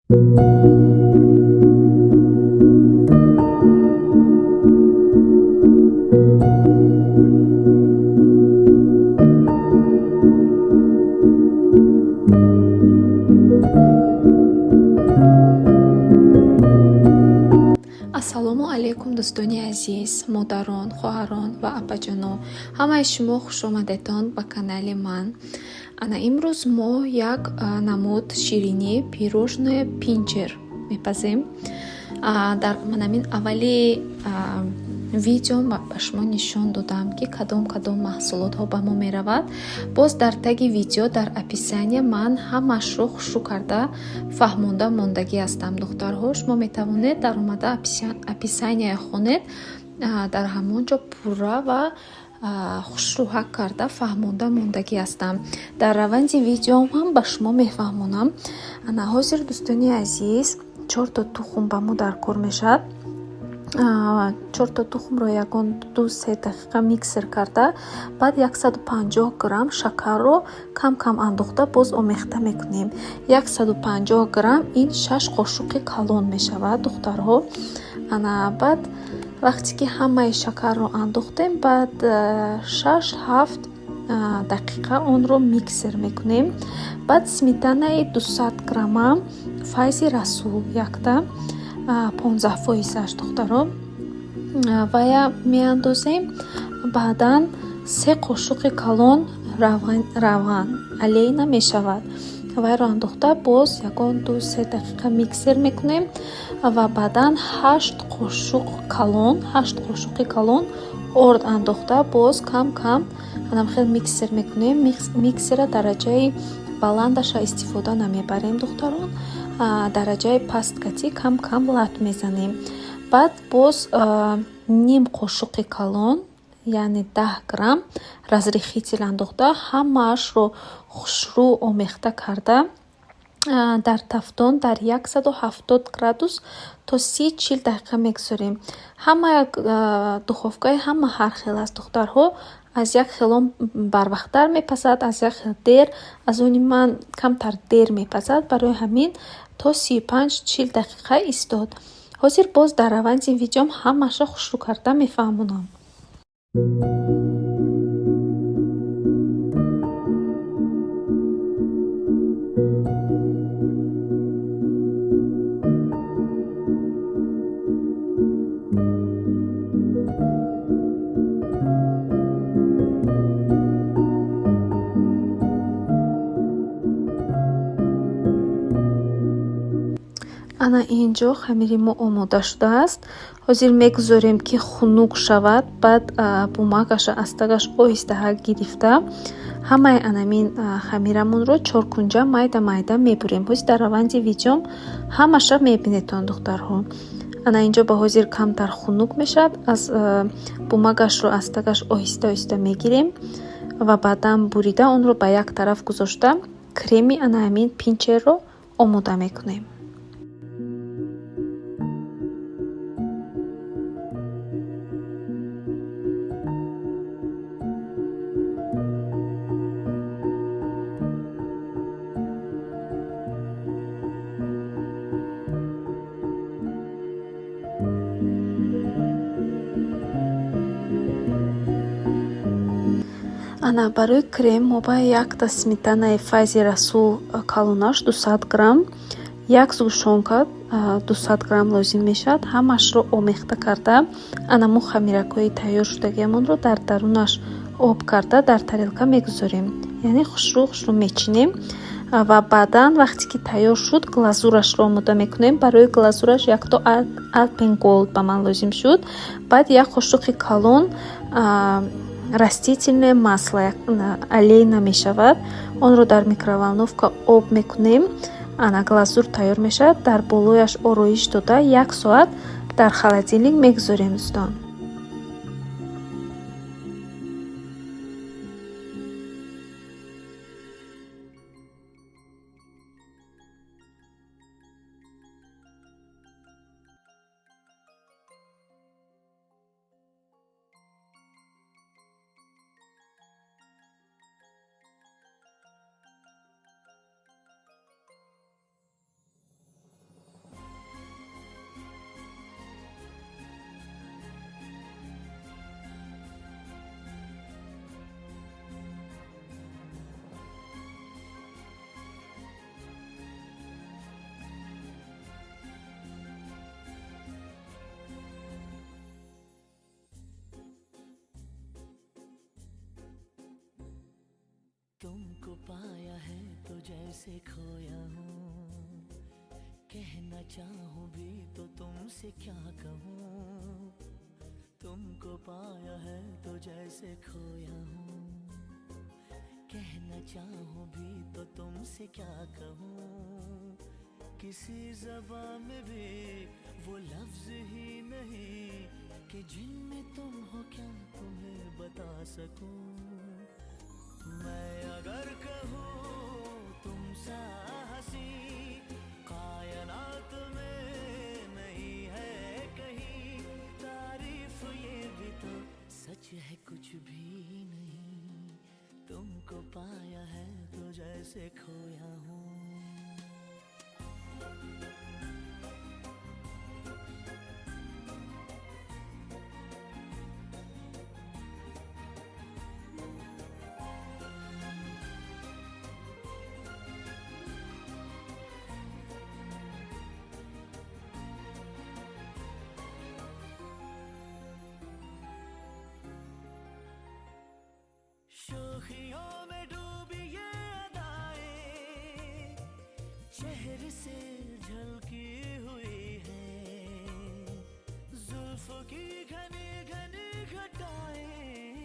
ассалому алайкум дӯстони азиз, модарон, хоҳарон ва апаҷоно. Ҳамаи шумо хушомадедон ба канали ман. Ана имрӯз мо як намуд ширинӣ пирожное пинчер мепазем. Дар манамин аввали видеом ба шумо нишон додам ки кадом маҳсулотҳо ба мо меравад. Боз дар таги видео дар описания ман ҳамаашро хушрӯ карда фаҳмонда мондагӣ ҳастам. духтарҳо, шумо метавонед дар омада описания хонед, дар ҳамонҷо пурра ва хушрӯҳак карда фаҳмонда мондагӣ ҳастам. Дар раванди видеом ҳам ба шумо мефаҳмонам. Ана ҳозир дӯстони азиз 4 тухм ба мо дар кор мешавад. 4 тухмро ягон 2-3 дақиқа миксер карда, баъд 150 грамм шакарро кам андохта боз омехта мекунем. 150 грамм ин 6 қошуқи калон мешавад духтарҳо. Ана баъд вақте ки ҳамаи шакарро андохтем, баъд 6-7 дақиқа онро миксер мекунем. баъд сметанаи 200 грамма файзи расул якта 15% духтаро вая меандозем. баъдан 3 қошуқи калон равған алейна мешавад. вайро андохта боз ягон 2-3 дақиқа миксер мекунем ва баъдан 8 қошуқи калон орд андохта боз кам хел миксер мекунем. миксера дараҷаи баландаша истифода намебарем духтарон, дараҷаи пасткатӣ кам лат мезанем. баъд боз ним қошуқи калон яъне 10 грамм разрихитил андохта ҳамаашро хушрӯ омехта карда дар тафтон дар 170 градус то 30-40 дақиқа мегзорем. ҳама духовкаи ҳама ҳар хел аст духтарҳо. аз як хелон барвақттар мепазад, аз як хел дер, аз они ман камтар дер мепазад. барои ҳамин то 35-40 дақиқа истод. ҳозир боз дар раванди видеом ҳамаашро хушрӯ карда мефаҳмонам. ана инҷо хамири мо омода шудааст. ҳозир мегузорем ки хунук шавад. баъд бумагаша астагаш оҳистаҳа гирифта ҳамаи анамин хамирамонро чоркунҷа майда мебурем. ҳозир дар раванди видеом ҳамаша мебинедон духтарҳо. ана инҷо ба ҳозир камтар хунук мешавад. аз бумагашро астагаш оҳиста мегирем ва баъдан бурида онро ба як тараф гузошта креми анамин пинчерро омода мекунем. ана барои крем мо ба якта сметанаи файзи расул калонаш 200 грамм, як зушонка 200 грамм лозим мешавад. ҳамашро омехта карда ана мо хамиракҳои тайёр шудагиамонро дар дарунаш об карда дар тарелка мегузорем, яъне хушрӯ мечинем ва баъдан вақте ки тайёр шуд глазурашро омода мекунем. барои глазураш якто алпенголд ба ман лозим шуд. баъд як қошуқи калон растительное масло алейна мешавад. онро дар микроволновка об мекунем. ана глазур тайёр мешавад. дар болояш ороиш дода 1 соат дар холодильник мегузорем дӯстон. जैसे खोया हूँ, कहना चाहूँ भी तो तुमसे क्या कहूँ, तुमको पाया है तो जैसे खोया हूँ, कहना चाहूँ भी तो तुमसे क्या कहूँ, किसी ज़बान में भी वो लफ्ज़ ही नहीं कि जिनमें तुम हो क्या तुम्हें बता सकूं। मैं अगर कहूँ तुमसा हंसी कायनात में नहीं है कहीं, तारीफ ये भी तो सच है कुछ भी नहीं, तुमको पाया है तो जैसे खोया हूँ। शोखियों में डूबी ये अदाएं चेहरे से झलकी हुई है, जुल्फों की घनी घनी घटाएं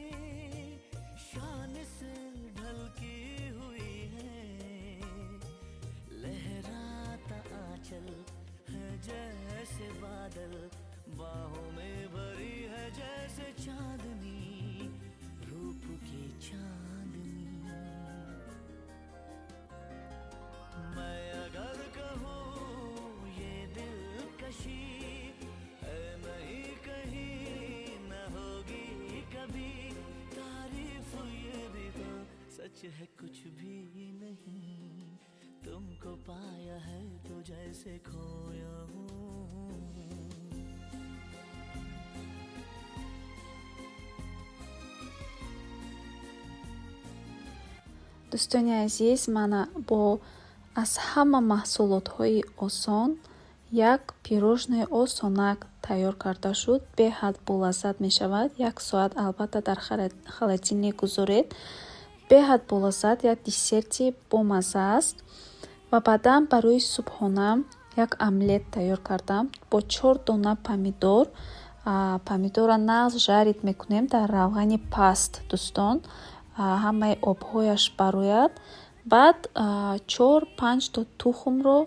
शान से ढलकी हुई है, लहराता आंचल है जैसे बादल, बाहों में भरी है जैसे चांदनी, रूप की चांदनी। मैं अगर कहूँ ये दिलकशी है नहीं कहीं न होगी कभी, तारीफ ये भी तो सच है कुछ भी नहीं, तुमको पाया है तो जैसे खोया हूँ। дӯстони азиз, мана бо аз ҳама маҳсулотҳои осон як пирожное осонак тайёр карда шуд. Беҳад болаззат мешавад. 1 соат албатта дар холодильник гузоред. Беҳад болаззат, як десерти бомазза аст. Ва баъдан барои субҳона як омлет тайёр кардам бо 4 дона помидор. Помидорро нағз жарид мекунем дар равғани паст дӯстон, ҳамаи обҳояш барояд. Баъд 4-5 то тухмро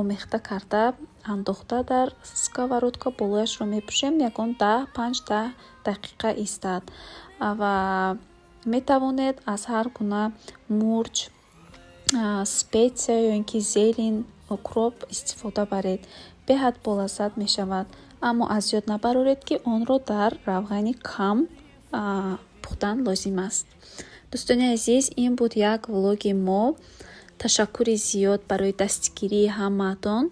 омехта карда андохта дар сковородка болояшро мепӯшем, ягон 5-10 дақиқа истад. Ва метавонед аз ҳар гуна мурҷ, специя ё ин ки зелин, укроп истифода баред. Беҳад болаззат мешавад, аммо аз ёд набароред ки онро дар равғани кам пухтан лозим аст. дӯстони азиз, ин буд як влоги мо. Ташаккури зиёд барои дастгирии ҳамаатон.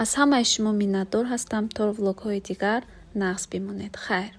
Аз ҳамаи шумо миннатдор ҳастам. То влогҳои дигар нағз бимонед. Хайр.